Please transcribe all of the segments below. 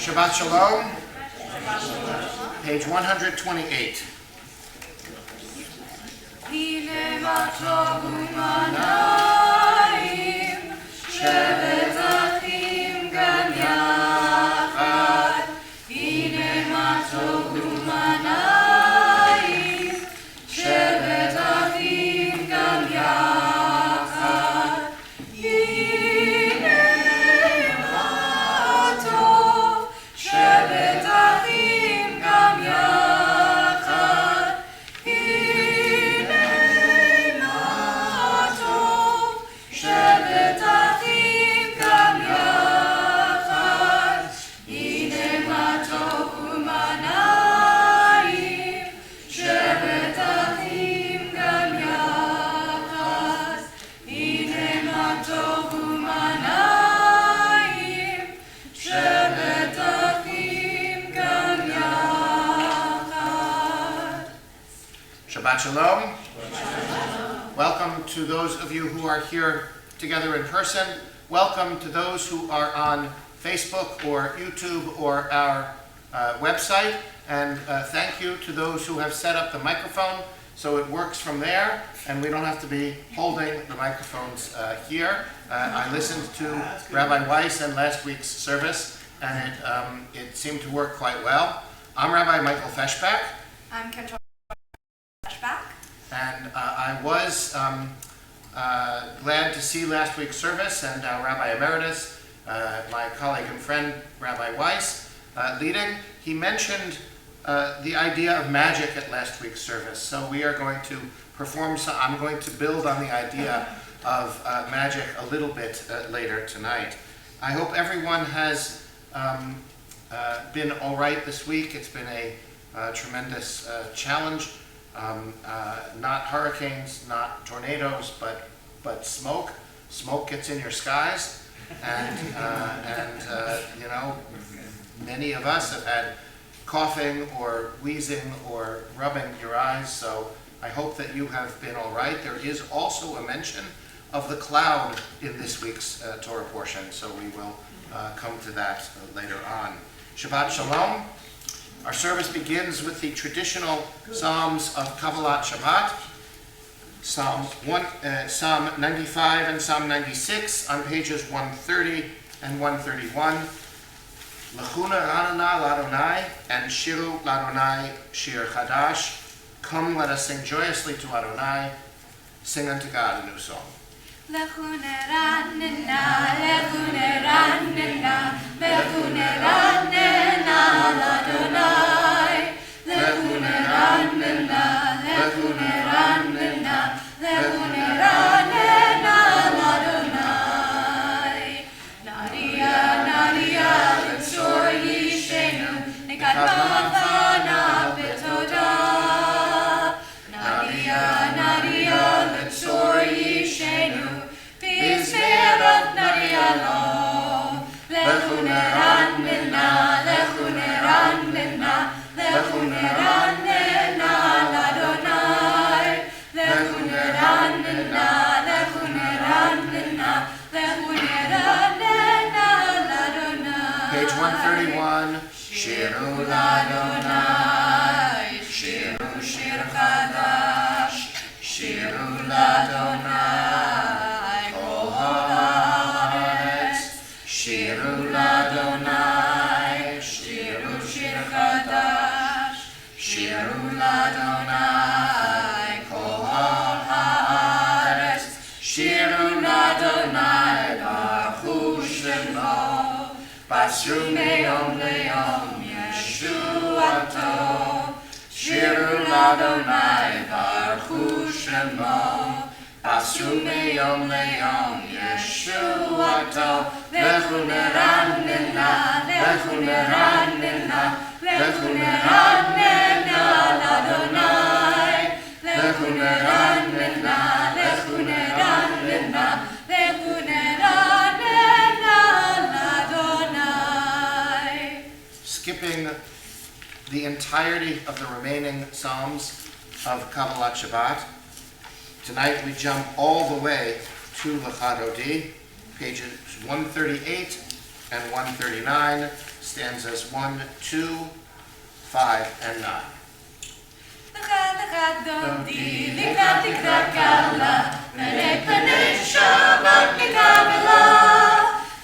Shabbat Shalom, page 128. Shabbat Shalom. Welcome to those of you who are here together in person. Welcome to those who are on Facebook or YouTube or our website. And thank you to those who have set up the microphone so it works from there and we don't have to be holding the microphones here. I listened to Rabbi Weiss in last week's service and it seemed to work quite well. I'm Rabbi Michael Feshbach. I'm Kentor. And I was glad to see last week's service and Rabbi Emeritus, my colleague and friend, Rabbi Weiss, leading. He mentioned the idea of magic at last week's service. So we are going to perform some, I'm going to build on the idea of magic a little bit later tonight. I hope everyone has been all right this week. It's been a tremendous challenge. Not hurricanes, not tornadoes, but smoke. Smoke gets in your skies, and you know, many of us have had coughing or wheezing or rubbing your eyes. So I hope that you have been all right. There is also a mention of the cloud in this week's Torah portion, so we will come to that later on. Shabbat Shalom. Our service begins with the traditional Psalms of Kabbalat Shabbat, Psalm 95 and Psalm 96 on pages 130 and 131. Lechuna Ranana Ladonai and Shiru Ladonai Shir Chadash. Come, let us sing joyously to Adonai. Sing unto God a new song. Lechune Ranana, Lechune Ranana, Lechune Ranana, Ladonai. Kavana Betoda Nadia Nadia Letzor Yishenu Bizmerav Nadia Lo Lechu Neranena Lechu Neranena Lechu Neranena Ladonai Lechu Neranena Lechu Neranena Lechu Neranena Ladonai. Page 131. Shiru Ladonai, Shiru Shir Chadash, Shiru Ladonai, Kol Haaretz, Shiru Ladonai, Shiru Shir Chadash, Shiru Ladonai, Kol Haaretz, Shiru Ladonai, Baruch Shemo, Basru Me'yom Le'yom. Yeshuato, Shiru Ladonai, Baruch Shemo, Basru Me'yom Le'yom, Yeshuato, Lechu Neranena, Lechu Neranena, Lechu Neranena, Ladonai, Lechu Neranena, Lechu Neranena, Lechu Neranena, Ladonai. Skipping the entirety of the remaining Psalms of Kabbalat Shabbat. Tonight we jump all the way to L'chadodi, pages 138 and 139, stanzas 1, 2, 5, and 9. L'chadodi, likrat likrat kala, penei penei Shabbat mikabela.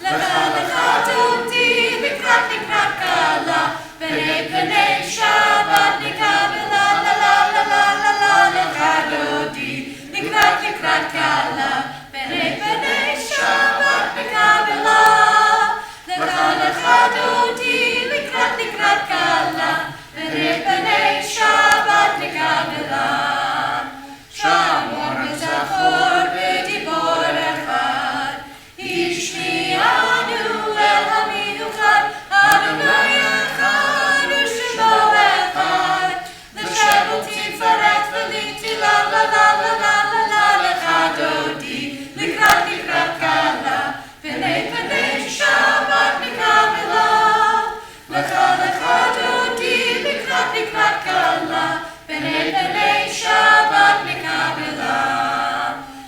L'chadodi, likrat likrat kala, penei penei Shabbat mikabela. La la la la la la l'chadodi, likrat likrat kala, penei penei Shabbat mikabela. L'chadodi, likrat likrat kala, penei penei Shabbat mikabela. Shamor v'zachor v'dibor echad, Ishmianu el haminuchad, Adonai echad u'shemo echad. L'shevel tifaret v'litila la la la la la la l'chadodi, likrat likrat kala, penei penei Shabbat mikabela. L'chadodi, likrat likrat kala, penei penei Shabbat mikabela.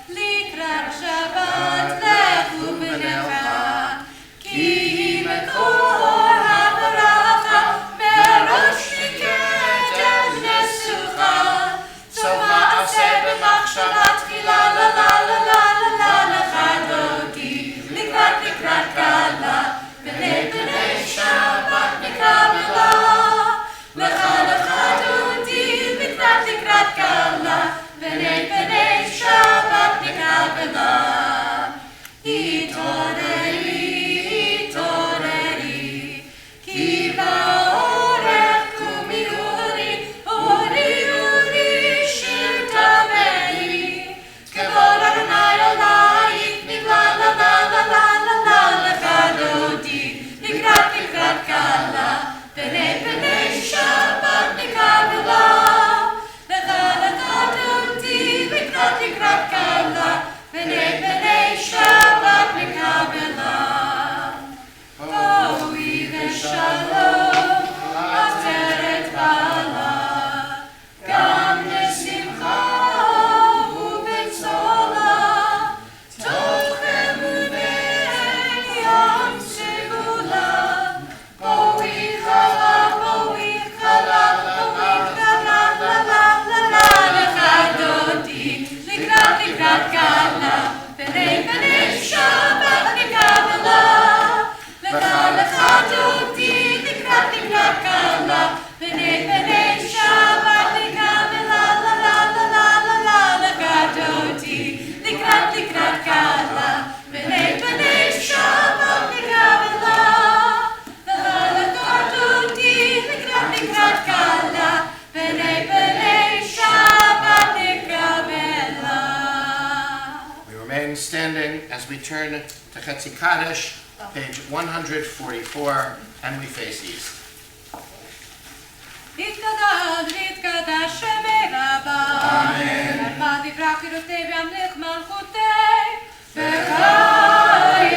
Likrat Shabbat lechu b'necha, ki mekor ha'baracha, merosh nikedev nesucha. So ma'aseh b'machshava tchila la la la la la la l'chadodi, likrat likrat kala, penei penei Shabbat mikabela. L'chadodi, likrat likrat kala, penei penei Shabbat mikabela. Itoreri, itoreri, ki ba'orech kumi uri, uri uri shir tamei. Kavod Adonai olayik nivla la la la la la la l'chadodi, likrat likrat kala, penei penei Shabbat mikabela. L'chadodi, likrat likrat kala, penei penei Shabbat mikabela. Boi v'shalom, aseret bala, gam nesimcha u'betzola, tov emunei yam segula. Boi chala, boi chala, boi chala, la la la la l'chadodi, likrat likrat kala, penei penei Shabbat mikabela. L'chadodi, likrat likrat kala, penei penei Shabbat mikabela. La la la la la la l'chadodi, likrat likrat kala, penei penei Shabbat mikabela. L'chadodi, likrat likrat kala, penei penei Shabbat mikabela. We remain standing as we turn to Chetzi Kaddish, page 144, and we face east. בחקירותי בהמליך מלכותי, בחיי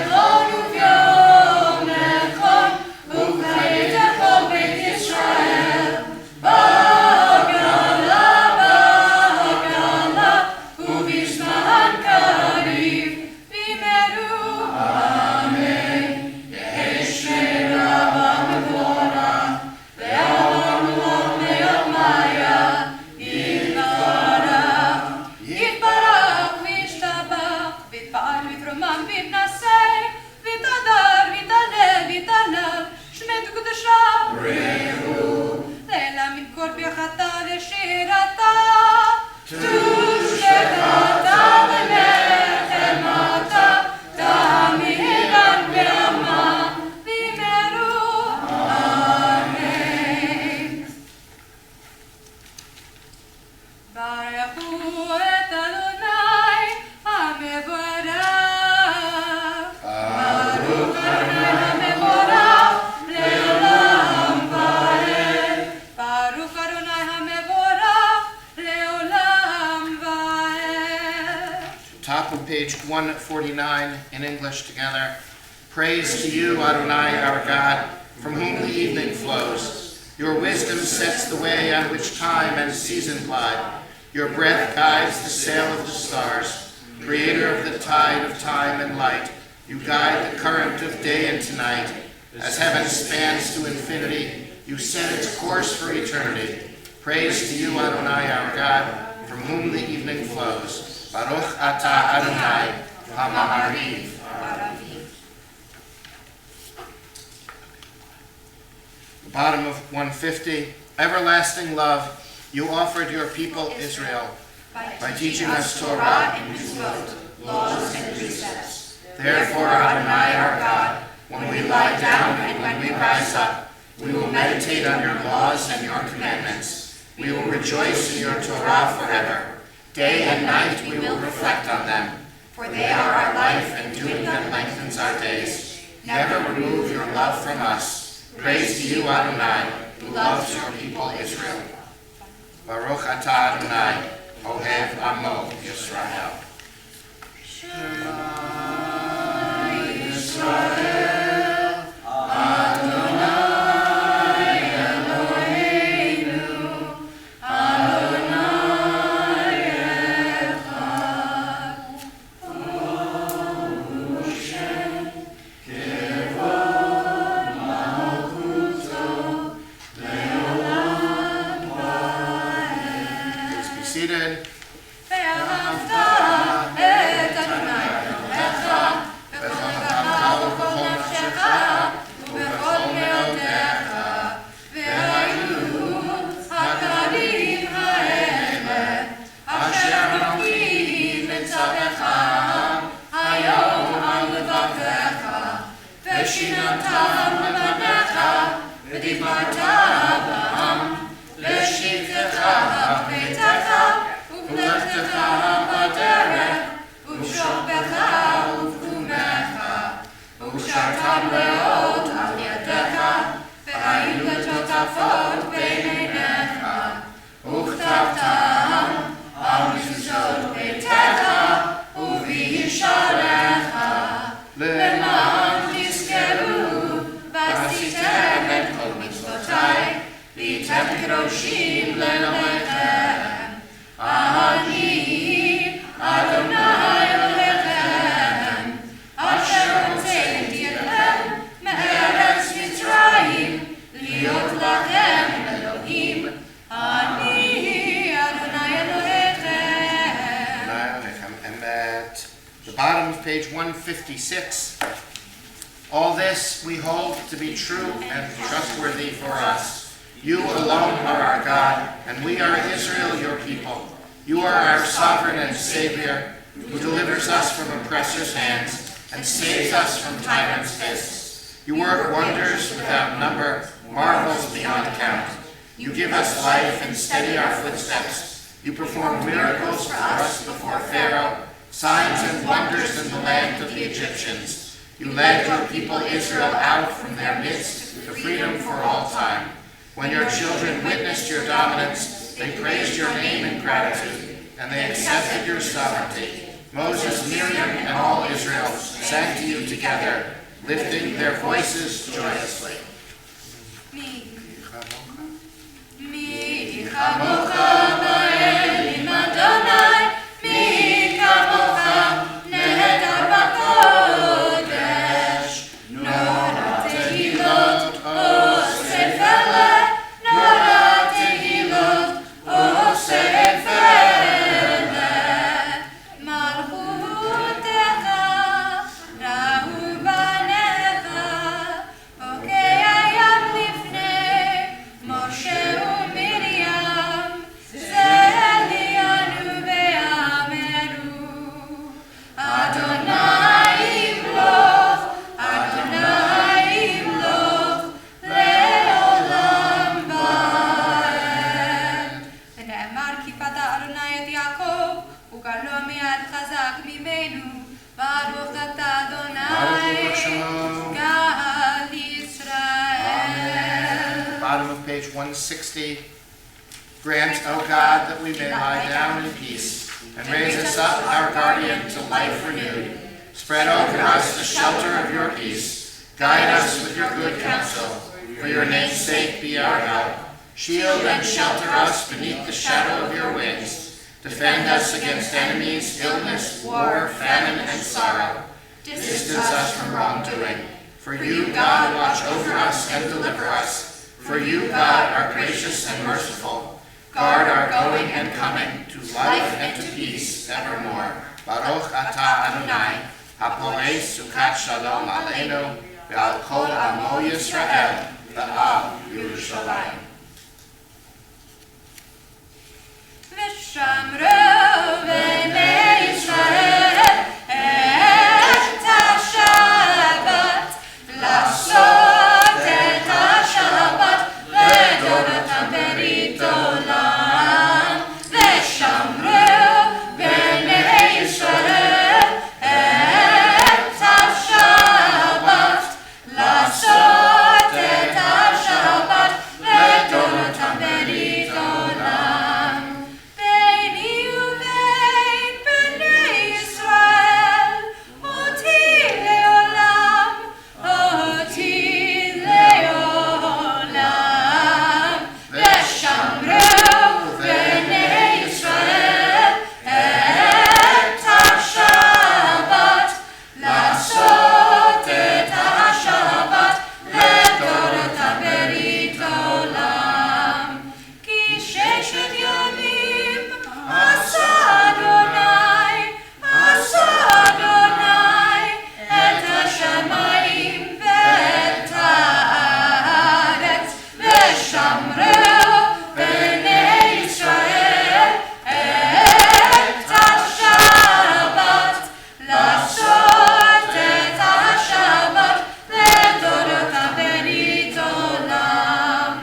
חון וביום נכון, ובחיי כל בית ישראל. בגלה, ובזמן קריב, בימרו, אמן. יהי שם רבה מבורך, לעולמות מיומיה, יתברך וישתבח, ויתפאר ויתרומם ויתנשא, ויתהדר ויתהלל ויתהלל, שמת קדושה. בריחו, לילה מנקור ברכתה ושירתה, תושבתה ונחמתה, תמירן בעמה, בימרו, אמן. ברכו את אדוני המבורך, ברוך אדוני המבורך לעולם ועד, ברוך אדוני המבורך לעולם ועד. Top of page 149 in English together. Praise to you, Adonai, our God, from whom the evening flows. Your wisdom sets the way on which time and season glide. Your breath guides the sail of the stars. Creator of the tide of time and light, you guide the current of day and night. As heaven spans to infinity, you set its course for eternity. Praise to you, Adonai, our God, from whom the evening flows. Baruch atah Adonai, HaMa'ariv. The bottom of 150. Everlasting love, you offered your people Israel by teaching us Torah and mitzvot, laws and precepts. Therefore, Adonai, our God, when we lie down and when we rise up, we will meditate on your laws and your commandments. We will rejoice in your Torah forever. Day and night we will reflect on them, for they are our life, and doing them lengthens our days. Never remove your love from us. Praise to you, Adonai, who loves your people Israel. Baruch atah Adonai, Ohev Amo Yisrael. Shema Yisrael, Adonai Eloheinu, Adonai Echad. Baruch Shem Kevod Malchuto Leolam Vaed. Please be seated. ואהבת את אדוני אלוהיך בכל לבבך ובכל נפשך ובכל מאודיך, והיו הכללים האלה אשר נוקטים בצווך היום על לבבך, ושיננתם לבבך ודיברת בם לשבתך בביתך ובלכתך בדרך, ובשוכבך ובקומך, ושרתם לאות על ידך, והיו לטוטפות בין עיניך, וכתבתם על מזוזות ביתך ובישעריך, למען תזכרו ועשיתם את כל מצוותיי, והייתם קדושים לאלוהיכם. אני, אדוני אלוהיכם, אשר הוצאתי אתכם מארץ מצרים, להיות לכם אלוהים. אני, אדוני אלוהיכם. And at the bottom of page 156, all this we hold to be true and trustworthy for us. You alone are our God, and we are Israel, your people. You are our sovereign and Savior, who delivers us from oppressors' hands and saves us from tyrants' fists. You work wonders without number, marvels beyond count. You give us life and steady our footsteps. You perform miracles for us before Pharaoh, signs and wonders in the land of the Egyptians. You led your people Israel out from their midst to freedom for all time. When your children witnessed your dominance, they praised your name in gratitude, and they accepted your sovereignty. Moses, Miriam, and all Israel sang to you together, lifting their voices joyously. Mi chamocha ba'elim Adonai, mi chamocha nehedar b'kodesh. Nora tehilot oseh feleh, nora tehilot oseh feleh. Malchutecha rahu banecha, okei hayam lifnei Moshe u'Miriam, zelianu ve'ameru. Adonai yimloch, Adonai yimloch, le'olam va'ed. ונאמר כי פדה אדוני את יעקב, וגרלו מיד חזק ממנו. ברוך אתה אדוני, גאל ישראל. Bottom of page 160. Grant, O God, that we may lie down in peace, and raise us up, our guardian, to life renewed. Spread over us the shelter of your peace. Guide us with your good counsel. For your name's sake be our help. Shield and shelter us beneath the shadow of your wings. Defend us against enemies, illness, war, famine, and sorrow. Distance us from wrongdoing. For you, God, watch over us and deliver us. For you, God, are gracious and merciful. Guard our going and coming to life and to peace evermore. Baruch atah Adonai, haporei sukat shalom aleinu, ve'al kol amo Yisrael, ve'al Yerushalayim. ושמרו בני ישראל את השבת, לעשות את השבת לדורותם ברית עולם. ושמרו בני ישראל את השבת, לעשות את השבת לדורותם ברית עולם. ביני ובין בני ישראל, אותי לעולם, אותי לעולם. ושמרו בני ישראל את השבת, לעשות את השבת לדורותם ברית עולם. כי ששת ימים עשה אדוני את השמיים ואת הארץ. ושמרו בני ישראל את השבת, לעשות את השבת לדורותם ברית עולם.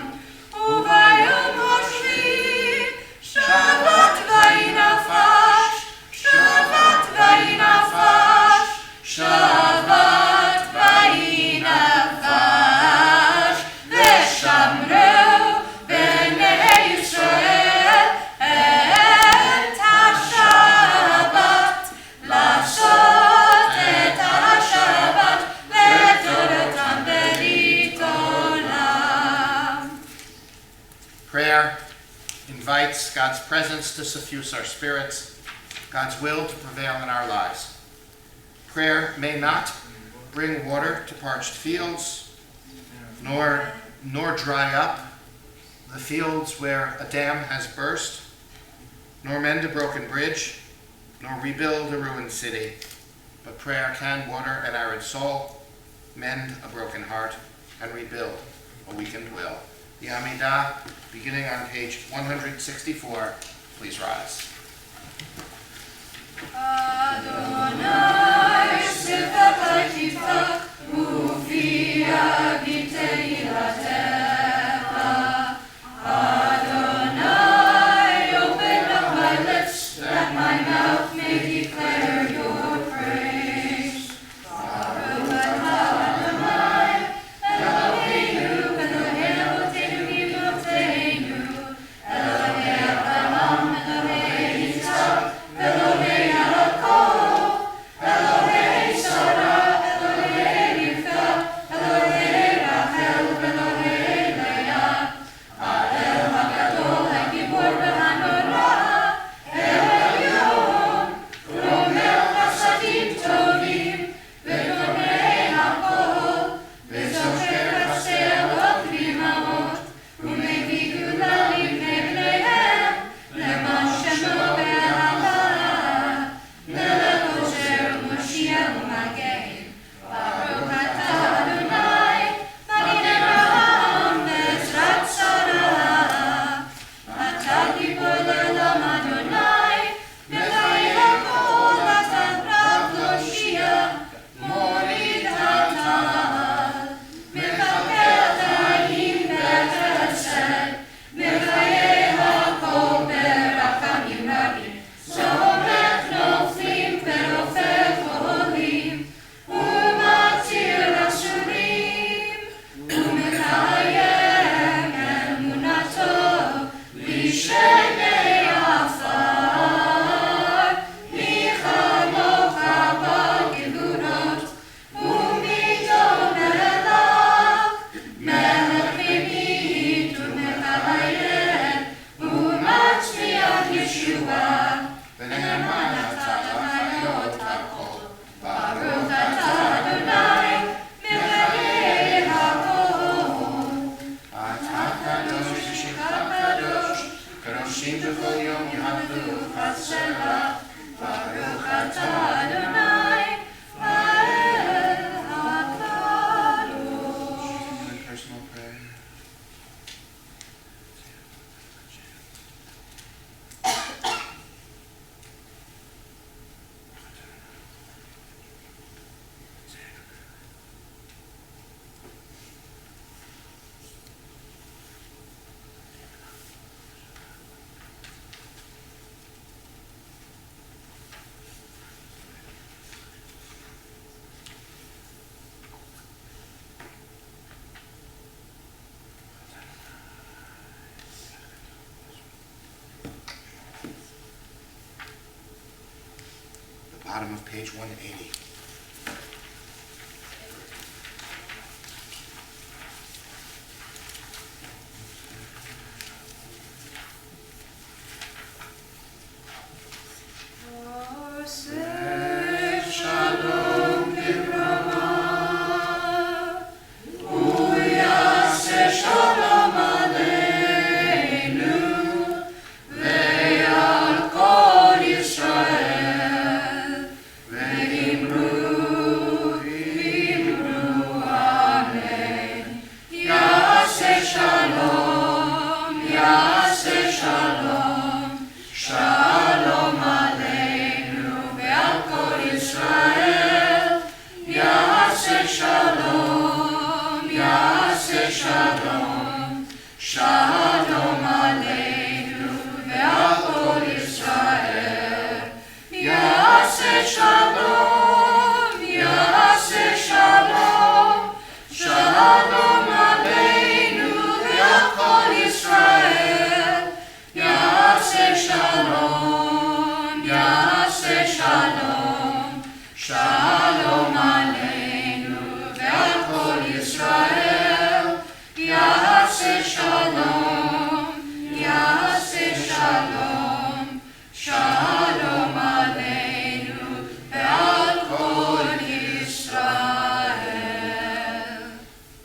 וביום השביעי שבת ויהי נפש, שבת ויהי נפש, שבת ויהי נפש. ושמרו בני ישראל את השבת, לעשות את השבת לדורותם ברית עולם. Prayer invites God's presence to suffuse our spirits, God's will to prevail in our lives. Prayer may not bring water to parched fields, nor dry up the fields where a dam has burst, nor mend a broken bridge, nor rebuild a ruined city. But prayer can water an arid soul, mend a broken heart, and rebuild a weakened will. The Amidah, beginning on page 164, please rise. Adonai sifata kifach ufi agi tehillatcha. Adonai, open up my lips that my mouth may declare your praise. Baruch atah Adonai, Eloheinu, Elohei Avotenu, Elohei Avraham, Elohei Yitzhak, אתה קדוש ושמך קדוש, קדושים בכל יום יעבדו חסרה, ברוך אתה אדוני, האל הקדוש. Personal prayer. Bottom of page 180.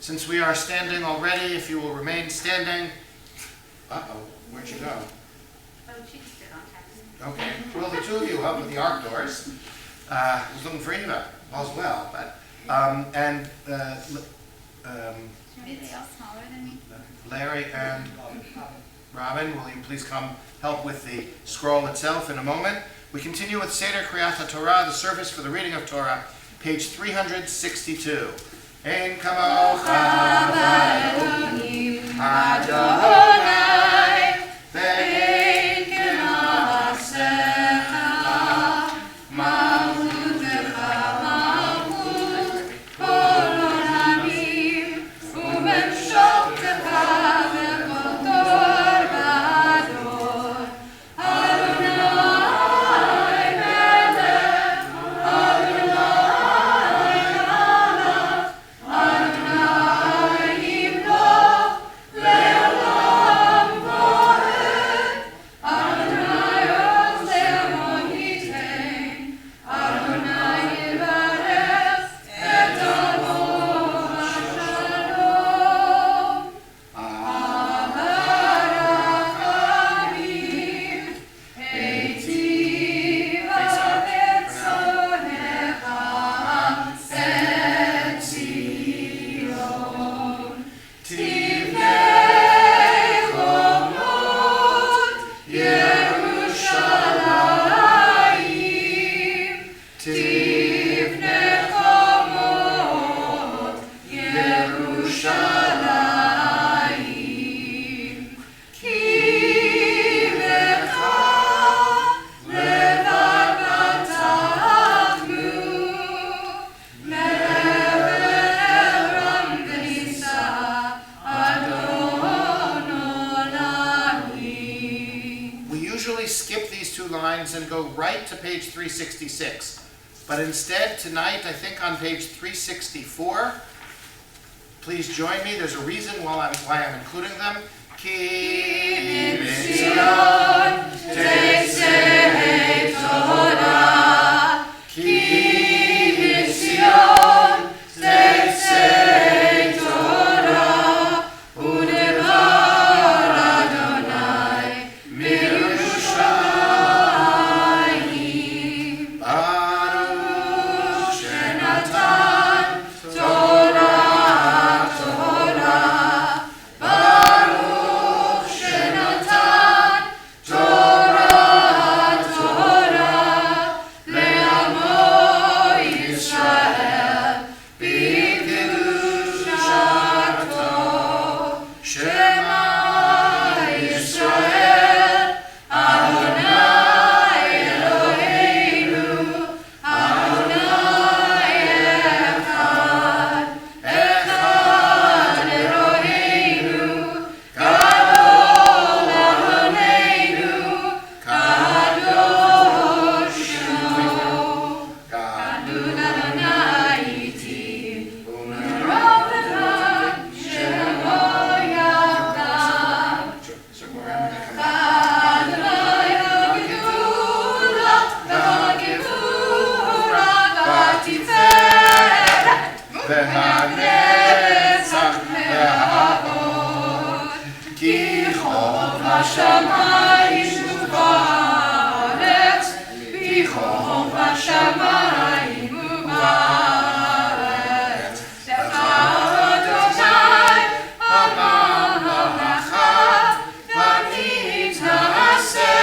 Since we are standing already, if you will remain standing. Uh-oh, where'd you go? Oh, she just did on time. Okay, well, the two of you help with the arc doors. I was looking for Eva as well, but, Maybe they all smaller than me. Larry and Robin, will you please come help with the scroll itself in a moment? We continue with Seder Kriyat Torah, the service for the reading of Torah, page 362. Ein kamocha ba'elohim Adonai ve'ein k'ma'asecha malchutecha malchut kol olamim u'memsholtecha ve'kol dor v'ador Adonai melech And go right to page 366. But instead, tonight, I think on page 364, please join me. There's a reason why I'm including them. Ki mitzion tetzei Torah. Ki mitzion tetzei Torah. כי חוב השמיים ובארץ, כי חוב השמיים ובארץ. לך אדוני הממלכה, ונתעשה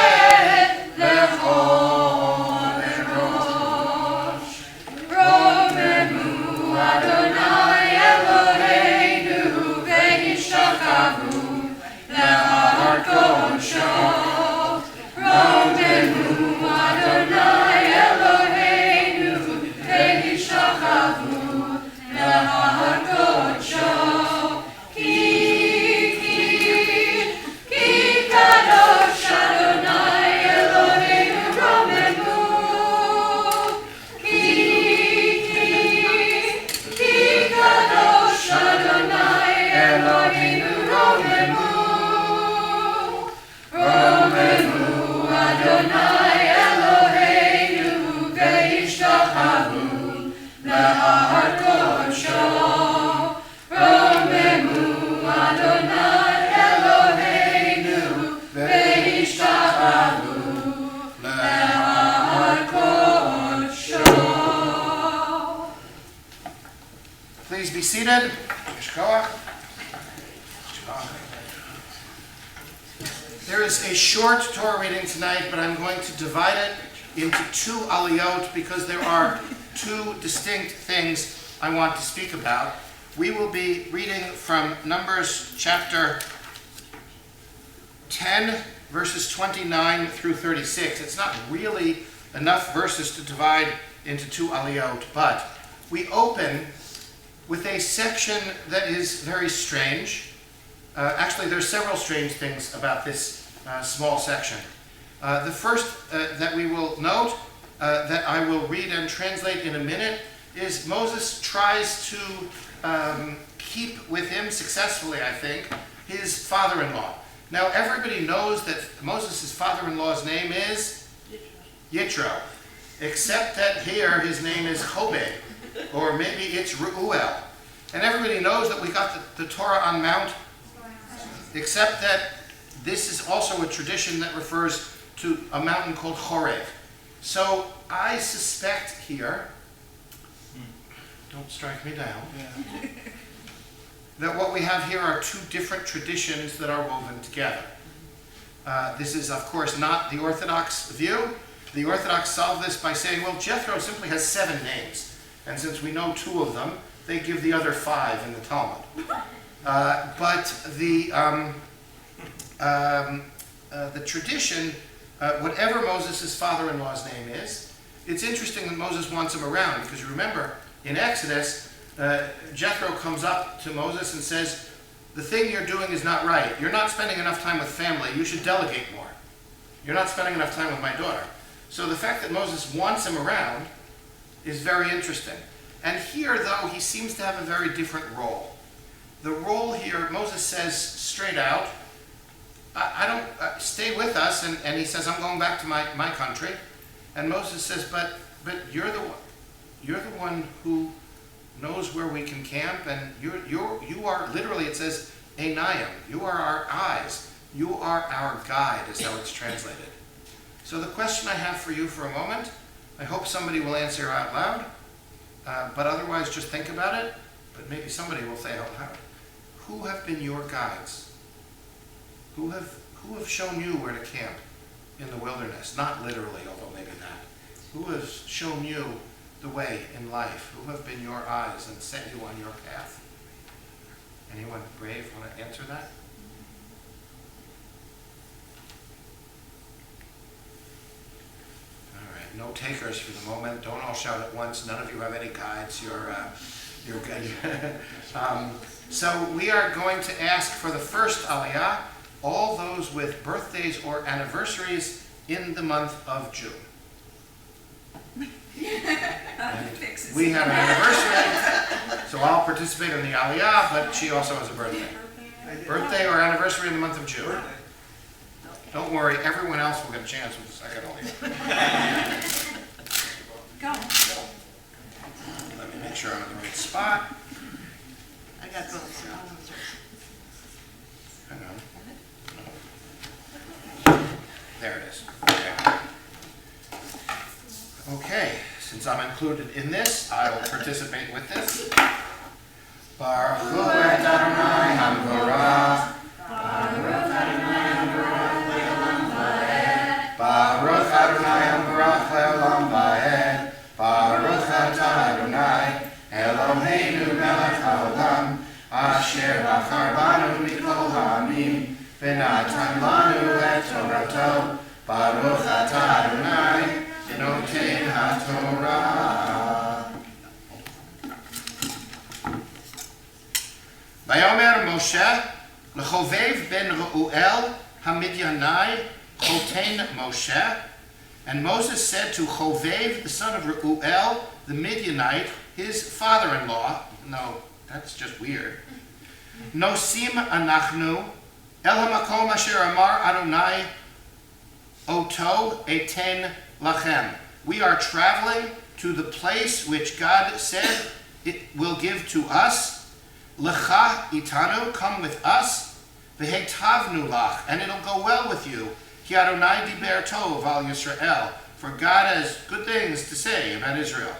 לכל ראש. רוממו אדוני אלוהינו והשתחוו להר קודשו. רוממו אדוני אלוהינו והשתחוו להר קודשו. כי קדוש אדוני אלוהינו רוממו. כי קדוש אדוני אלוהינו רוממו. רוממו אדוני אלוהינו והשתחוו להר קודשו. רוממו אדוני אלוהינו והשתחוו להר קודשו. Please be seated. Shkoach. There is a short Torah reading tonight, but I'm going to divide it into two aliyot because there are two distinct things I want to speak about. We will be reading from Numbers chapter 10, verses 29 through 36. It's not really enough verses to divide into two aliyot, but we open with a section that is very strange. Actually, there's several strange things about this small section. The first that we will note, that I will read and translate in a minute, is Moses tries to keep with him successfully, I think, his father-in-law. Now, everybody knows that Moses' father-in-law's name is Yitro, except that here his name is Chobed, or maybe it's Reuel. And everybody knows that we got the Torah on Mount, except that this is also a tradition that refers to a mountain called Horeb. So I suspect here, don't strike me down, that what we have here are two different traditions that are woven together. This is, of course, not the Orthodox view. The Orthodox solve this by saying, well, Jethro simply has 7 names. And since we know 2 of them, they give the other 5 in the Talmud. But the tradition, whatever Moses' father-in-law's name is, it's interesting that Moses wants him around, because you remember, in Exodus, Jethro comes up to Moses and says, the thing you're doing is not right. You're not spending enough time with family. You should delegate more. You're not spending enough time with my daughter. So the fact that Moses wants him around is very interesting. And here, though, he seems to have a very different role. The role here, Moses says straight out, I don't, stay with us, and he says, I'm going back to my country. And Moses says, but you're the one who knows where we can camp, and you are, literally it says, Einayim, you are our eyes, you are our guide, is how it's translated. So the question I have for you for a moment, I hope somebody will answer out loud, but otherwise just think about it, but maybe somebody will say out loud. Who have been your guides? Who have shown you where to camp in the wilderness? Not literally, although maybe not. Who has shown you the way in life? Who have been your eyes and set you on your path? Anyone brave want to answer that? All right, no takers for the moment. Don't all shout at once. None of you have any guides. You're good. So we are going to ask for the first aliyah, all those with birthdays or anniversaries in the month of June. And we have an anniversary, so I'll participate in the aliyah, but she also has a birthday. Birthday or anniversary in the month of June. Don't worry, everyone else will get a chance with the second aliyah. Go. Let me make sure I'm in the right spot. I got both. Hang on. is. Okay, since I'm included in this, I will participate with this. Baruch hu et Adonai Hamvorach. Baruch Adonai Hamvorach le'olam va'ed. Baruch Adonai Hamvorach le'olam va'ed. Baruch atah Adonai Eloheinu melech haolam asher bachar banu mikol ha'amim v'natan lanu et torato. Baruch atah Adonai Noten HaTorah. Vayomer Moshe leChovev ben Reuel Hamidyanai Choten Moshe. And Moses said to Chovev, the son of Reuel, the Midianite, his father-in-law, no, that's just weird. Nosim anachnu el hamakom asher amar Adonai oto eten lachem. We are traveling to the place which God said it will give to us. Lecha itanu, come with us. V'hetavnu lach, and it'll go well with you. Ki Adonai diber tov al Yisrael, for God has good things to say about Israel.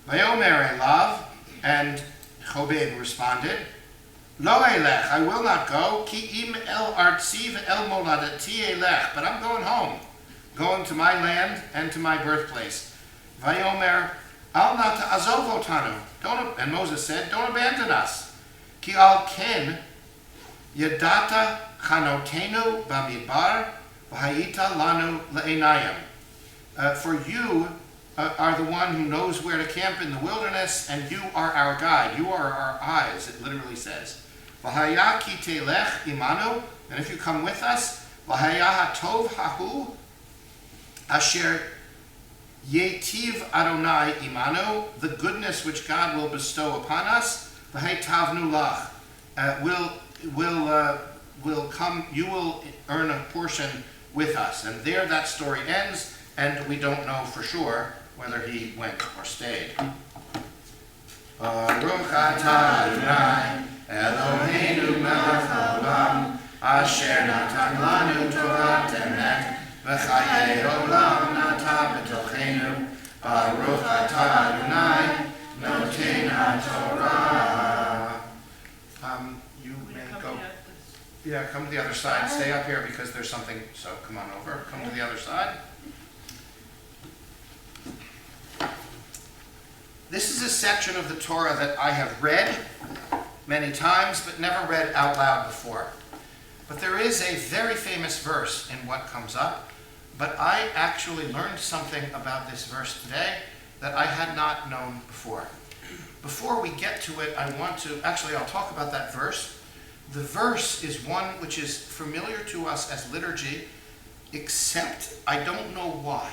Vayomer elav, and Chobev responded, Lo elech, I will not go. Ki im el artzi ve'el moladati elech, but I'm going home, going to my land and to my birthplace. Vayomer al na ta'azov otanu, and Moses said, don't abandon us. Ki al ken yadata chanotenu bamidbar v'hayita lanu le'enayim. For you are the one who knows where to camp in the wilderness, and you are our guide. You are our eyes, it literally says. V'haya ki telech imanu, and if you come with us, v'haya hatov hahu asher yetiv Adonai imanu, the goodness which God will bestow upon us, v'hetavnu lach, will come. You will earn a portion with us. And there that story ends, and we don't know for sure whether he went or stayed. Baruch atah Adonai Eloheinu melech haolam asher natan lanu Torah emet v'chayei olam nata b'tochenu. Baruch atah Adonai noten haTorah. You may go. Yeah, come to the other side. Stay up here because there's something. So come on over. Come to the other side. This is a section of the Torah that I have read many times, but never read out loud before. But there is a very famous verse in what comes up, but I actually learned something about this verse today that I had not known before. Before we get to it, I'll talk about that verse. The verse is one which is familiar to us as liturgy, except I don't know why.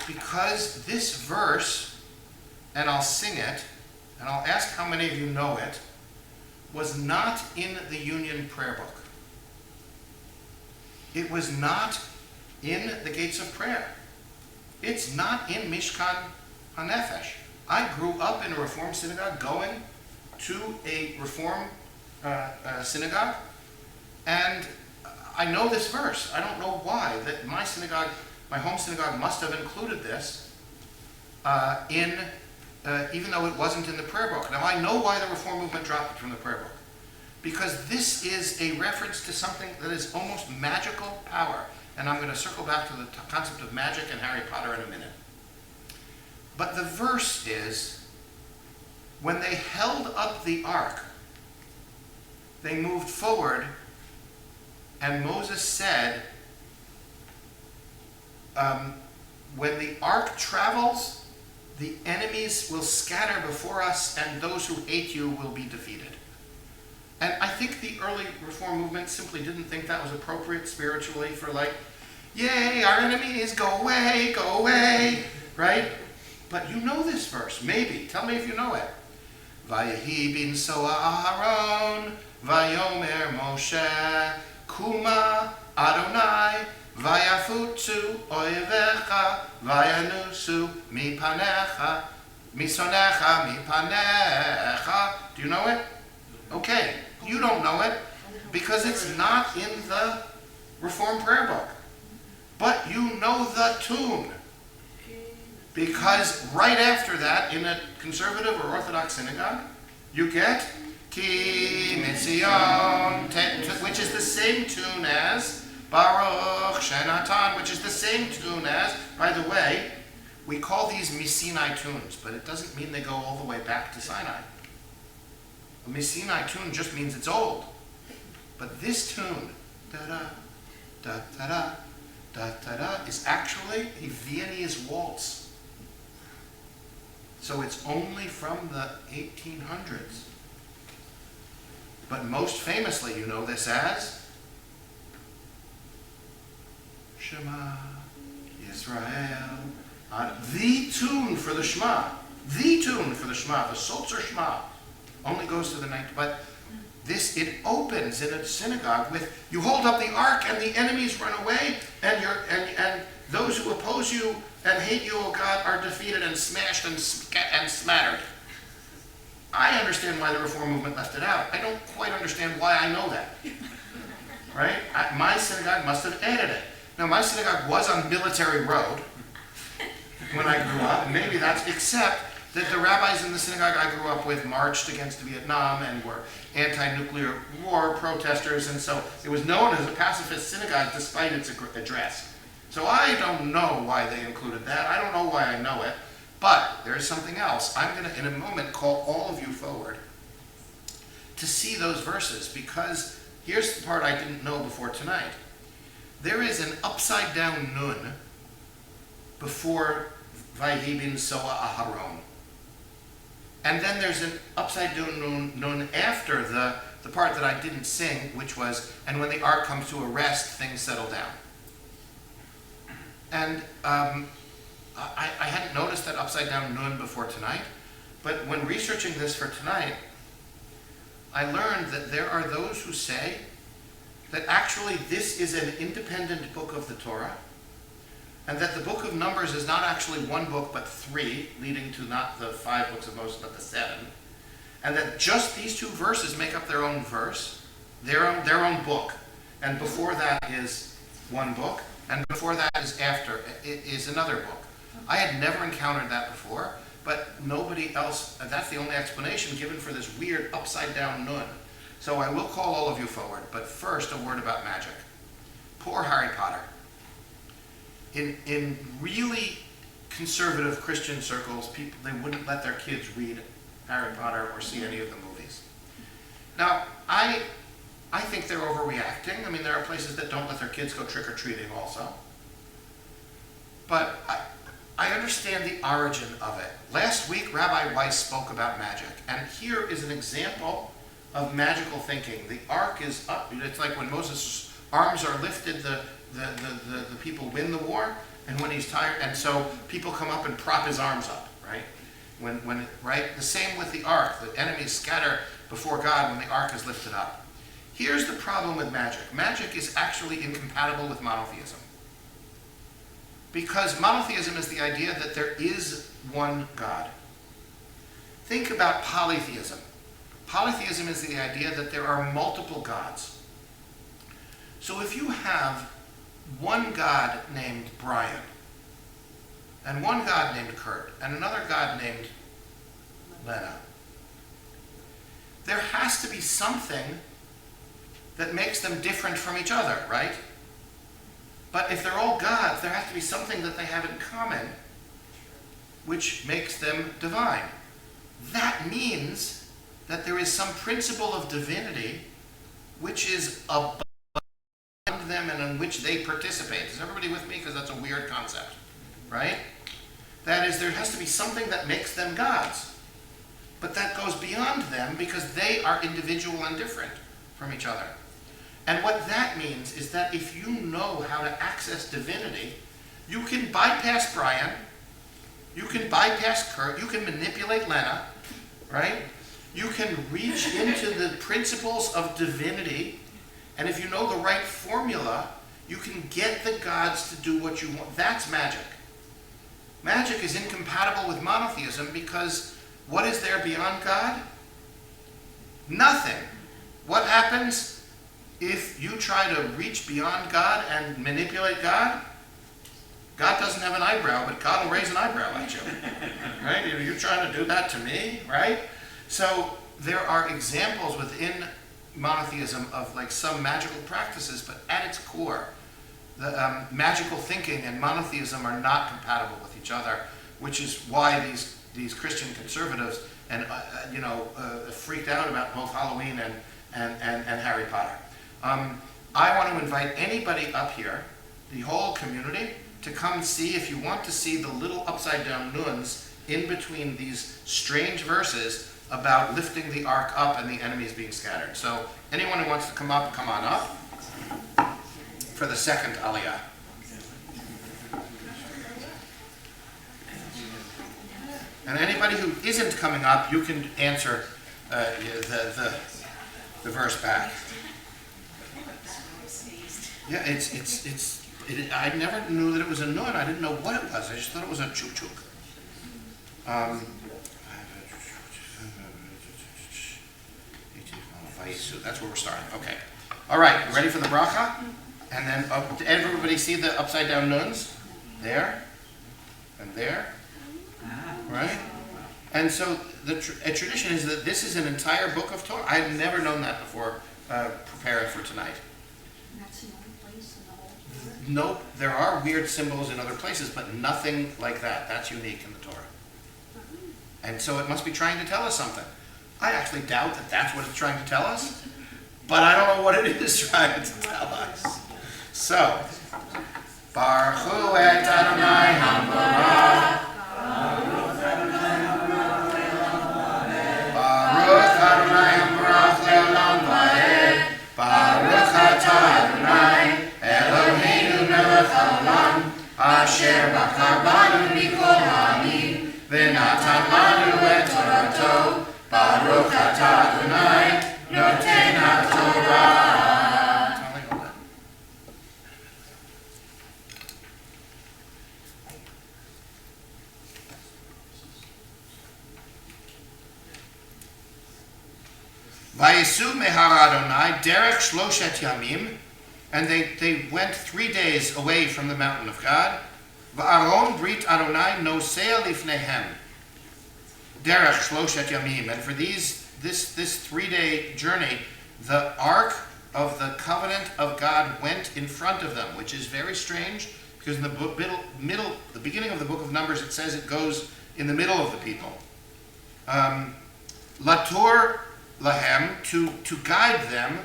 Because this verse, and I'll sing it, and I'll ask how many of you know it, was not in the Union Prayer Book. It was not in the Gates of Prayer. It's not in Mishkan HaNefesh. I grew up in a Reform synagogue, going to a Reform synagogue, and I know this verse. I don't know why. That my synagogue, my home synagogue, must have included this even though it wasn't in the prayer book. Now I know why the Reform movement dropped it from the prayer book. Because this is a reference to something that is almost magical power. And I'm going to circle back to the concept of magic and Harry Potter in a minute. But the verse is, when they held up the ark, they moved forward, and Moses said, when the ark travels, the enemies will scatter before us, and those who hate you will be defeated. And I think the early Reform movement simply didn't think that was appropriate spiritually for yay, our enemies, go away, right? But you know this verse, maybe. Tell me if you know it. Vayehi bin soa Aharon, vayomer Moshe, kuma Adonai, vayafutsu oivecha, vayanusu mipanecha, misonecha mipanecha. Do you know it? Okay, you don't know it because it's not in the Reform prayer book. but you know the tune. Because right after that, in a conservative or Orthodox synagogue, you get Ki Mitzion, which is the same tune as Baruch Shenatan, which is the same tune as, by the way, we call these Misinai tunes, but it doesn't mean they go all the way back to Sinai. A Misinai tune just means it's old. But this tune, da-da, da-da-da, da-da-da, is actually a Viennese waltz. So it's only from the 1800s. But most famously, you know this as Shema Yisrael. The tune for the Shema. The tune for the Shema. The Sotzer Shema only goes to the ninth. But this, it opens in a synagogue with, you hold up the ark and the enemies run away, and those who oppose you and hate you, O God, are defeated and smashed and smattered. I understand why the Reform movement left it out. I don't quite understand why I know that. Right? My synagogue must have added it. Now, my synagogue was on Military Road when I grew up, and maybe that's, except that the rabbis in the synagogue I grew up with marched against Vietnam and were anti-nuclear war protesters, and so it was known as a pacifist synagogue despite its address. So I don't know why they included that. I don't know why I know it. But there's something else. I'm going to, in a moment, call all of you forward to see those verses, because here's the part I didn't know before tonight. There is an upside-down nun before Vayhi bin Soa Aharon. And then there's an upside-down nun after the part that I didn't sing, which was, and when the ark comes to a rest, things settle down. And I hadn't noticed that upside-down nun before tonight, but when researching this for tonight, I learned that there are those who say that actually this is an independent book of the Torah, and that the book of Numbers is not actually one book but three, leading to not the 5 books of Moses but the 7, and that just these 2 verses make up their own verse, their own book, and before that is one book, and before that is after, it is another book. I had never encountered that before, but nobody else, that's the only explanation given for this weird upside-down nun. So I will call all of you forward, but first a word about magic. Poor Harry Potter. In really conservative Christian circles, people, they wouldn't let their kids read Harry Potter or see any of the movies. Now, I think they're overreacting. I mean, there are places that don't let their kids go trick-or-treating also. But I understand the origin of it. Last week, Rabbi Weiss spoke about magic, and here is an example of magical thinking. The ark is up. It's like when Moses' arms are lifted, the people win the war, and when he's tired, and so people come up and prop his arms up, right? Right? The same with the ark. The enemies scatter before God when the ark is lifted up. Here's the problem with magic. Magic is actually incompatible with monotheism. Because monotheism is the idea that there is one God. Think about polytheism. Polytheism is the idea that there are multiple gods. So if you have one God named Brian, and one God named Kurt, and another God named Lena, there has to be something that makes them different from each other, right? But if they're all gods, there has to be something that they have in common which makes them divine. That means that there is some principle of divinity which is above them and in which they participate. Is everybody with me? Because that's a weird concept, right? That is, there has to be something that makes them gods. But that goes beyond them because they are individual and different from each other. And what that means is that if you know how to access divinity, you can bypass Brian, you can bypass Kurt, you can manipulate Lena, right? You can reach into the principles of divinity, and if you know the right formula, you can get the gods to do what you want. That's magic. Magic is incompatible with monotheism because what is there beyond God? Nothing. What happens if you try to reach beyond God and manipulate God? God doesn't have an eyebrow, but God will raise an eyebrow at you. Right? You're trying to do that to me, right? So there are examples within monotheism of like some magical practices, but at its core, the magical thinking and monotheism are not compatible with each other, which is why these Christian conservatives and freaked out about both Halloween and Harry Potter. I want to invite anybody up here, the whole community, to come see, if you want to see the little upside down nuns in between these strange verses about lifting the ark up and the enemies being scattered. So anyone who wants to come up, come on up for the second aliyah. And anybody who isn't coming up, you can answer the verse back. Yeah, I never knew that it was a nun. I didn't know what it was. I just thought it was a chuk-chuk. That's where we're starting. Okay. All right. You ready for the bracha? And then, did everybody see the upside down nuns? There. And there. Right? And so a tradition is that this is an entire book of Torah. I've never known that before preparing for tonight. That's the only place in the whole Torah? Nope, there are weird symbols in other places, but nothing like that. That's unique in the Torah. And so it must be trying to tell us something. I actually doubt that that's what it's trying to tell us, but I don't know what it is trying to tell us. So, Baruch Hu et Adonai HaBarach. Baruch Adonai HaBarach le'olam va'ed. Baruch atah Adonai Eloheinu melech haolam asher bachar banu mikol ha'amim v'natan lanu et torato. Baruch atah Adonai noten haTorah. Vayesu mehar Adonai derech shloshet yamim, and they went 3 days away from the mountain of God. Va'aron brit Adonai nosea lifnehem derech shloshet yamim, and for this 3-day journey, the ark of the covenant of God went in front of them, which is very strange because in the the beginning of the book of Numbers it says it goes in the middle of the people. Lator lahem, to guide them,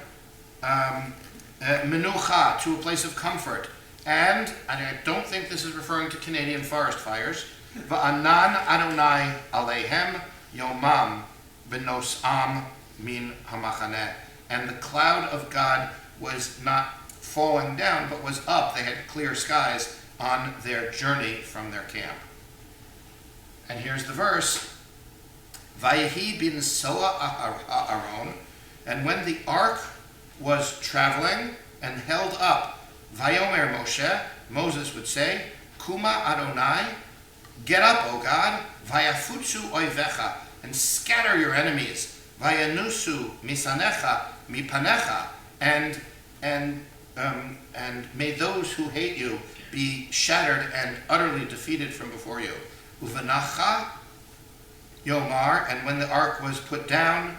menucha, to a place of comfort, and I don't think this is referring to Canadian forest fires. Va'anan Adonai aleihem yomam b'nosam min hamachaneh, and the cloud of God was not falling down, but was up. They had clear skies on their journey from their camp. And here's the verse. Vayehi bin Soa Aaron, and when the ark was traveling and held up, Vayomer Moshe, Moses would say, Kuma Adonai, get up, O God, Vayafutsu oivecha, and scatter your enemies, Vayanusu misanecha mipanecha, and may those who hate you be shattered and utterly defeated from before you. Uvanacha Yomar, and when the ark was put down,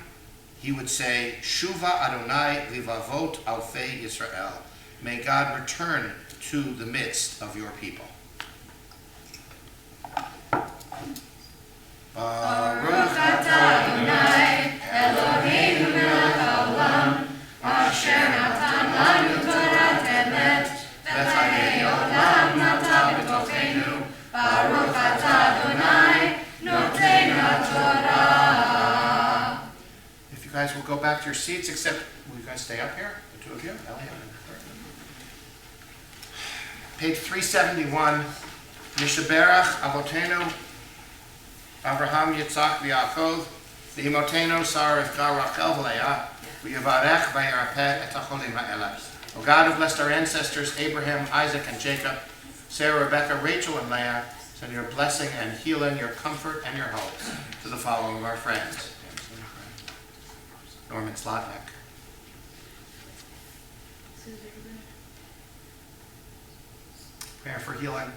he would say, Shuva Adonai livavot alfei Yisrael. May God return to the midst of your people. Baruch atah Adonai Eloheinu melech haolam asher natan lanu Torah emet v'chayei olam natan b'tochenu. Baruch atah Adonai noten haTorah. If you guys will go back to your seats, except, will you guys stay up here? The two of you? Elliot. Page 371. Mishaberach Avotenu Avraham Yitzchak v'Yaakov v'Imotenu Sarah Rivka Rachel v'Leah v'Yivarech v'Yarapeh et hacholim ha'eleh. O God who blessed our ancestors Abraham, Isaac, and Jacob, Sarah, Rebecca, Rachel, and Leah, send your blessing and healing, your comfort, and your hope to the following of our friends. Norman Slotnick. Prayer for healing.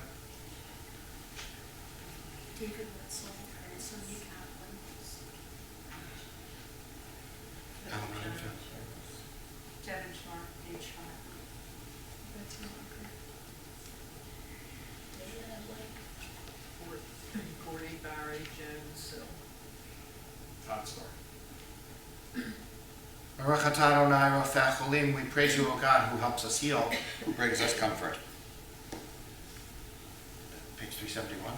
David Wetzel, Sonia Kaplan. Devin Sharp, Dave Sharp. Betsy Walker. Courtney, Barry, Jones, Sill. Todd Starr. Baruch atah Adonai Rofeh Cholim, we praise you, O God, who helps us heal. Who brings us comfort. Page 371.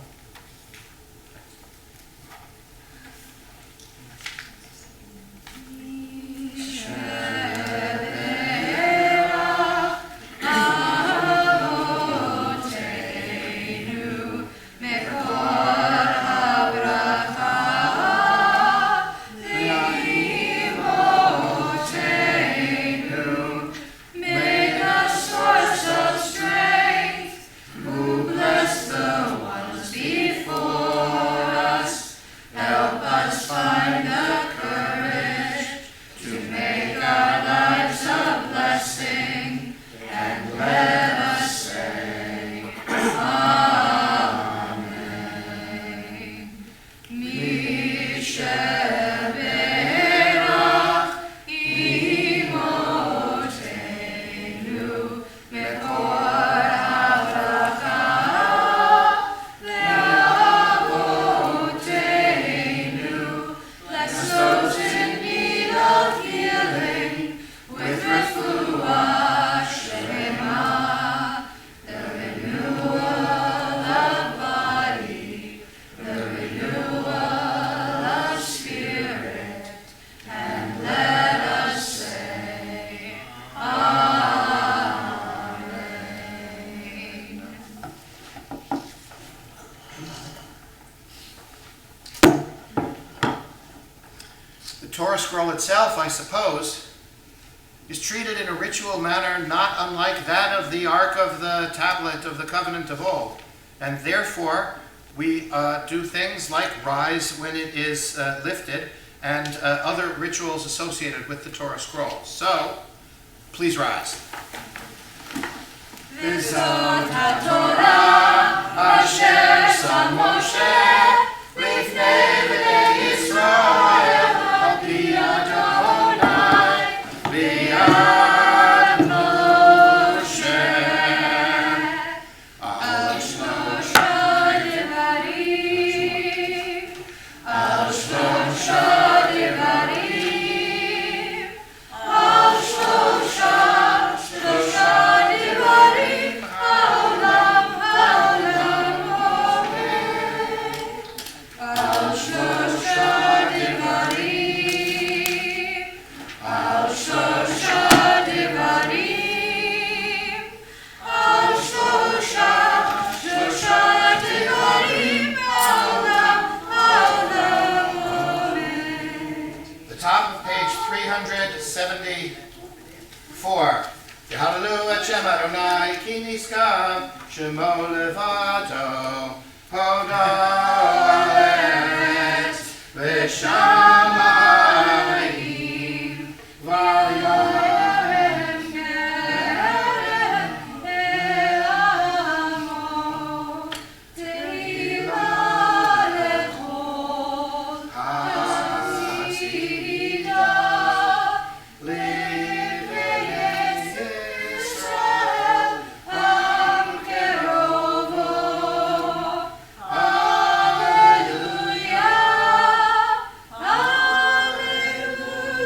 Torah scroll itself, I suppose, is treated in a ritual manner not unlike that of the Ark of the Tablet of the Covenant of old. And therefore, we do things like rise when it is lifted and other rituals associated with the Torah scroll. So, please rise. V'zot haTorah asher sam Moshe lifnei bnei Yisrael al pi Adonai b'yad Moshe al shlosha devarim al shlosha devarim al shlosha devarim haolam omed al shlosha devarim al shlosha devarim al shlosha devarim haolam omed. The top of page 374. Yehalelu et Shem Adonai ki niskav shemo levado hodo haaretz v'shamayim v'yarem kerem e'amo teila lechol hasida livei Yisrael am kerovo. Hallelujah,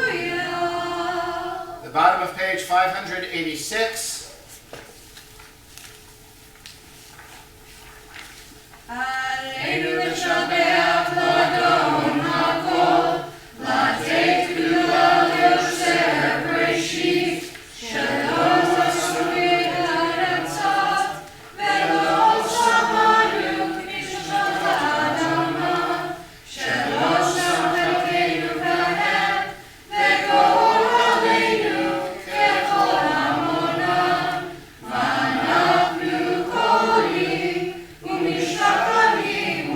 hallelujah. The bottom of page 586. Aleinu l'shabeach l'Adon hakol, l'ateit gdula l'Yosef Bereshit, shelo asu b'haratzot, velo shamanu k'nishmat ha'adama, shelo shamchalkeinu kahem, v'kol aleinu k'chol hamonam, v'anachnu kolim, u'mishtachanim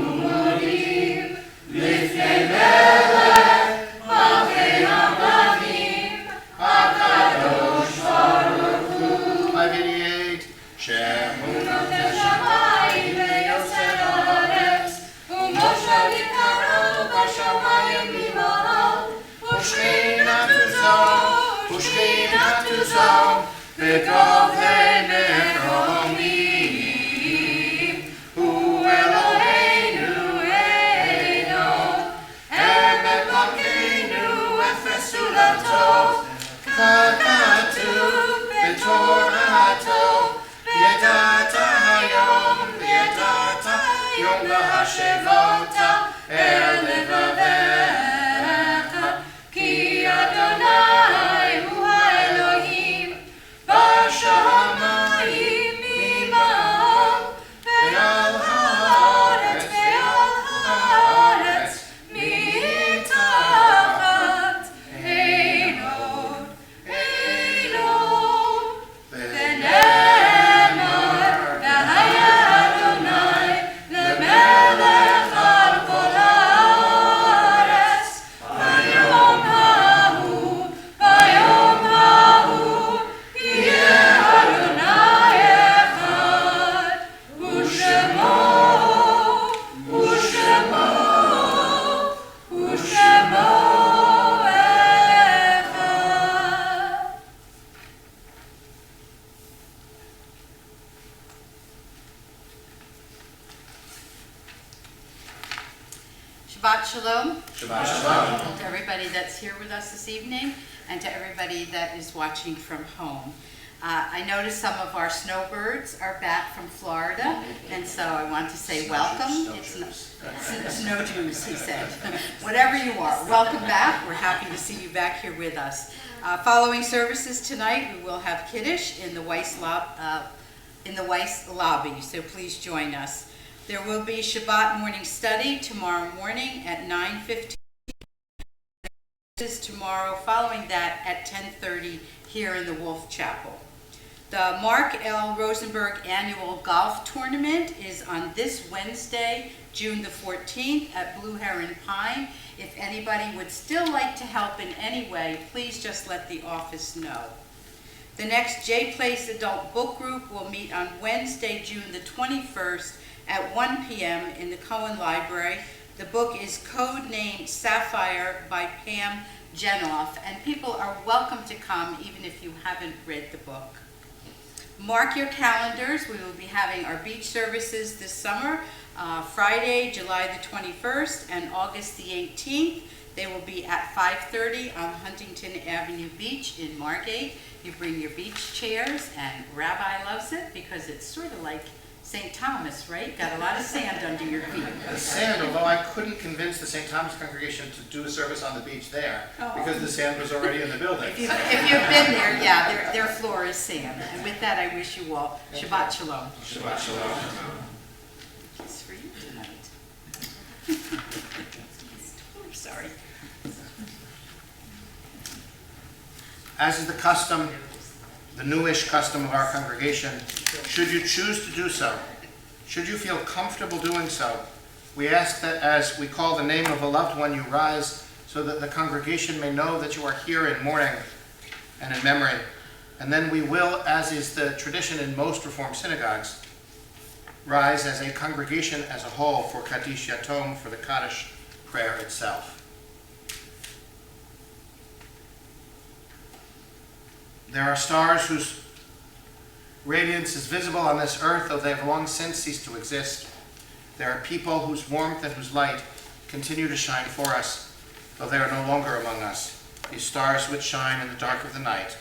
להשבותה אל לבביך, כי אדוני הוא האלוהים בשמיים ממעל ועל הארץ מתחת אין עוד ונאמר והיה אדוני למלך על כל הארץ ביום ההוא יהיה אדוני אחד ושמו אחד. Shabbat Shalom. Shabbat Shalom. To everybody that's here with us this evening and to everybody that is watching from home. I noticed some of our snowbirds are back from Florida, and so I want to say welcome. It's snow Jews, he said. Whatever you are, welcome back. We're happy to see you back here with us. Following services tonight, we will have Kiddush in the Weiss lobby, so please join us. There will be Shabbat morning study tomorrow morning at 9:15. Tomorrow, following that at 10:30 here in the Wolf Chapel. The Mark L. Rosenberg Annual Golf Tournament is on this Wednesday, June the 14th at Blue Heron Pine. If anybody would still like to help in any way, please just let the office know. The next J Place Adult Book Group will meet on Wednesday, June the 21st at 1 p.m. in the Cohen Library. The book is Codename Sapphire by Pam Jenoff, and people are welcome to come even if you haven't read the book. Mark your calendars. We will be having our beach services this summer, Friday, July the 21st and August the 18th. They will be at 5:30 on Huntington Avenue Beach in Margate. You bring your beach chairs, and Rabbi loves it because it's sort of like St. Thomas, right? Got a lot of sand under your feet. The sand, although I couldn't convince the St. Thomas congregation to do a service on the beach there because the sand was already in the building. If you've been there, yeah, their floor is sand. And with that, I wish you all Shabbat Shalom. Shabbat Shalom. It's for you tonight. Sorry. As is the custom, the newish custom of our congregation, should you choose to do so, should you feel comfortable doing so, we ask that as we call the name of a loved one, you rise so that the congregation may know that you are here in mourning and in memory. And then we will, as is the tradition in most Reformed synagogues, rise as a congregation as a whole for Kaddish Yatom, for the Kaddish prayer itself. There are stars whose radiance is visible on this earth, though they have long since ceased to exist. There are people whose warmth and whose light continue to shine for us, though they are no longer among us. These stars which shine in the dark of the night,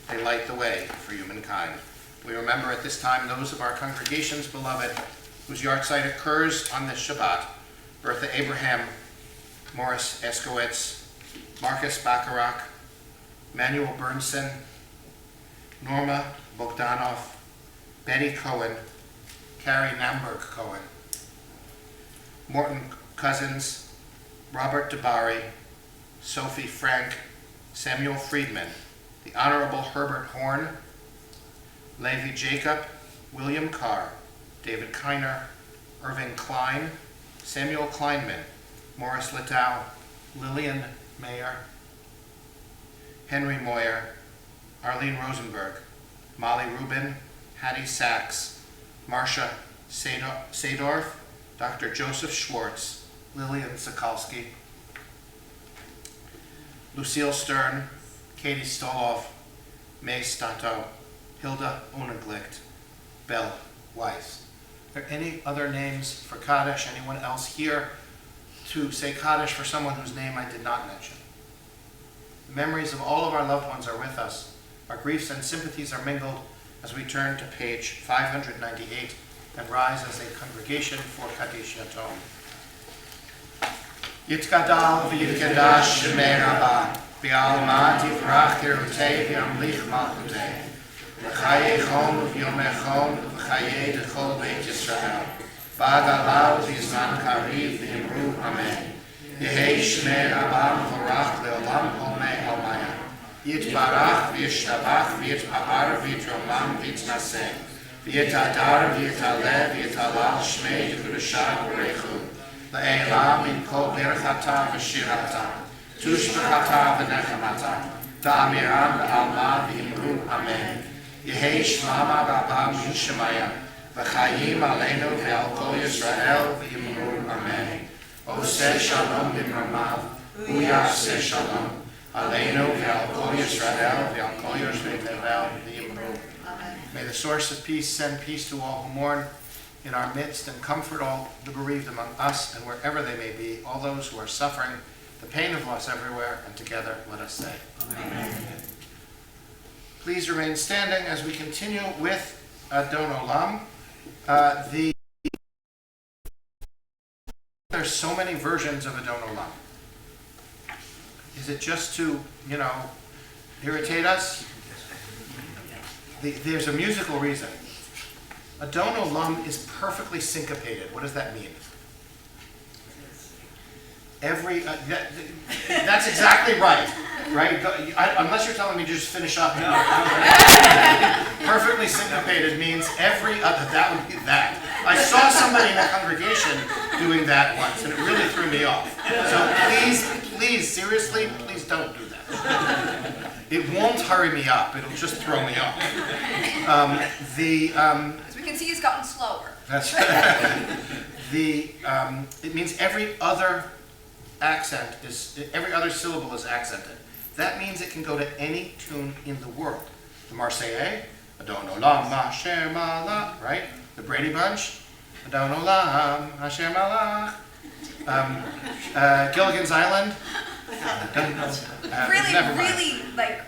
they light the way for humankind. We remember at this time those of our congregation's beloved whose yahrzeit occurs on this Shabbat: Bertha Abraham, Morris Eskowitz, Marcus Bacharach, Manuel Bernson, Norma Bogdanov, Betty Cohen, Carrie Namberg Cohen, Morton Cousins, Robert DeBari, Sophie Frank, Samuel Friedman, the Honorable Herbert Horn, Levi Jacob, William Carr, David Kiner, Irving Klein, Samuel Kleinman, Morris Littau, Lillian Mayer, Henry Moyer, Arlene Rosenberg, Molly Rubin, Hattie Sachs, Marcia Sadorf, Dr. Joseph Schwartz, Lillian Sokolsky, Lucille Stern, Katie Stoloff, May Stato, Hilda Unaglicht, Belle Weiss. Are there any other names for Kaddish? Anyone else here to say Kaddish for someone whose name I did not mention? The memories of all of our loved ones are with us. Our griefs and sympathies are mingled as we turn to page 598 and rise as a congregation for Kaddish Yatom. Yitkadal v'yitkedash shemei Rabbah, v'alma tivrach kirutei v'yamlich malchutei, v'chayei chom v'yomei chom v'chayei d'chol beit Yisrael, v'agalav v'yizman kariv v'yimru amen. Yehei shemei Rabbah v'orach le'olam omei almaya. Yitbarach v'yishtabach v'yitpa'ar v'yitromam v'yitnaseh, v'yitadar v'yitaleh v'yitalal shmei d'kudashah v'reichu, le'elam min kol berachata v'shirata, tushbachata v'nechamata, da'amiram le'alma v'yimru amen. Yehei shmama Rabbah min shemaya, v'chayim aleinu ve'al kol Yisrael v'yimru amen. Oseh shalom b'mramav, uyaseh shalom. Aleinu ve'al kol Yisrael ve'al kol Yisrael v'yimru. May the source of peace send peace to all who mourn in our midst and comfort all the bereaved among us and wherever they may be, all those who are suffering the pain of loss everywhere, and together let us say, Amen. Please remain standing as we continue with Adon Olam. There's so many versions of Adon Olam. Is it just to, irritate us? There's a musical reason. Adon Olam is perfectly syncopated. What does that mean? That's exactly right. Unless you're telling me to just finish up. Perfectly syncopated means every other. That would be that. I saw somebody in the congregation doing that once, and it really threw me off. So please, seriously, please don't do that. It won't hurry me up. It'll just throw me off. As we can see, he's gotten slower. That's right. It means every other syllable is accented. That means it can go to any tune in the world. The Marseillaise, Adon Olam, Asher Malach, right? The Brady Bunch, Adon Olam, Asher Malach. Gilligan's Island. Really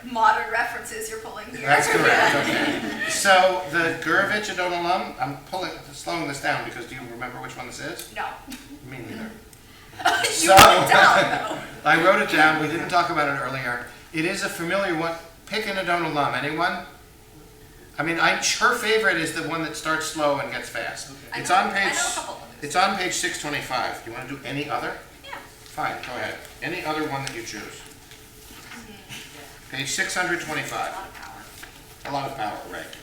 modern references you're pulling here. That's correct. Okay. So the Gurvich Adon Olam. I'm slowing this down because do you remember which one this is? No. Me neither. You wrote it down, though. I wrote it down. We didn't talk about it earlier. It is a familiar one. Pick an Adon Olam. Anyone? I mean, her favorite is the one that starts slow and gets fast. I It's know on a page. couple others. It's on page 625. Do you want to do any other? Yeah. Fine. Go ahead. Any other one that you choose. Page 625. A lot of power, right?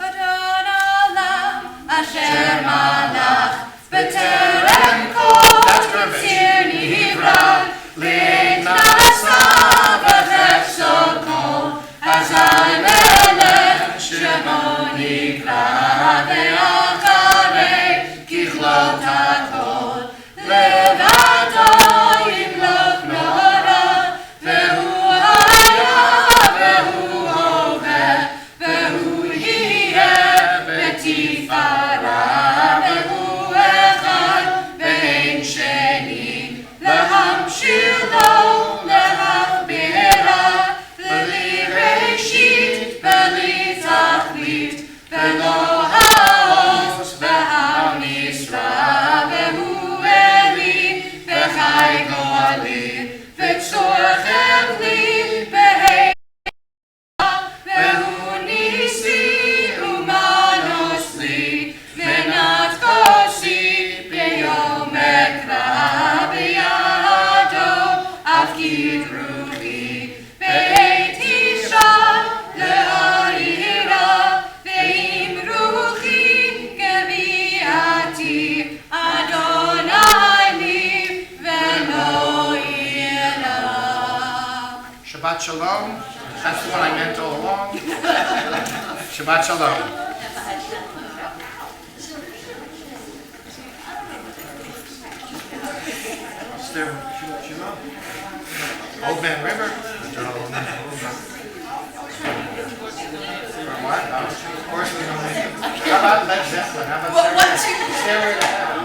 Adon Olam, Asher Malach, B'terem kol Yitzir Nivra, L'nasa v'chefso kol, Hazai Melech Shemo Nivra, Ve'acharei Kichlot HaKol, Levado Yimloch Nora, Ve'hu Haya, Ve'hu Hoveh, Ve'hu Yiyeh, V'tifara, Ve'hu Echad, Ve'ein Sheni, Lehamshir Lo, Lehachbira, Ve'li Reshit, Ve'li Tachlit, Ve'lo Ha'oz, Ve'ham Yisra, Ve'hu Eli, Ve'chai Goali, Ve'tzor Chevli, Ve'hei Ve'hu Nisi, Umanos Li, Ve'nat Kosi, Be'yom Ekra, Be'yado, Avkid Ruvi, Be'eit Isha, Le'arira, Ve'im Ruchi, Geviati, Adonai Li, Ve'lo Ira. Shabbat Shalom. That's the one I meant all along. Shabbat Shalom. Is there Old Man River? What? Of course we don't. How about Led Zeppelin? How about Stairway to Heaven?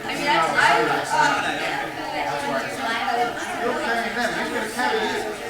I mean, I Happy Easter.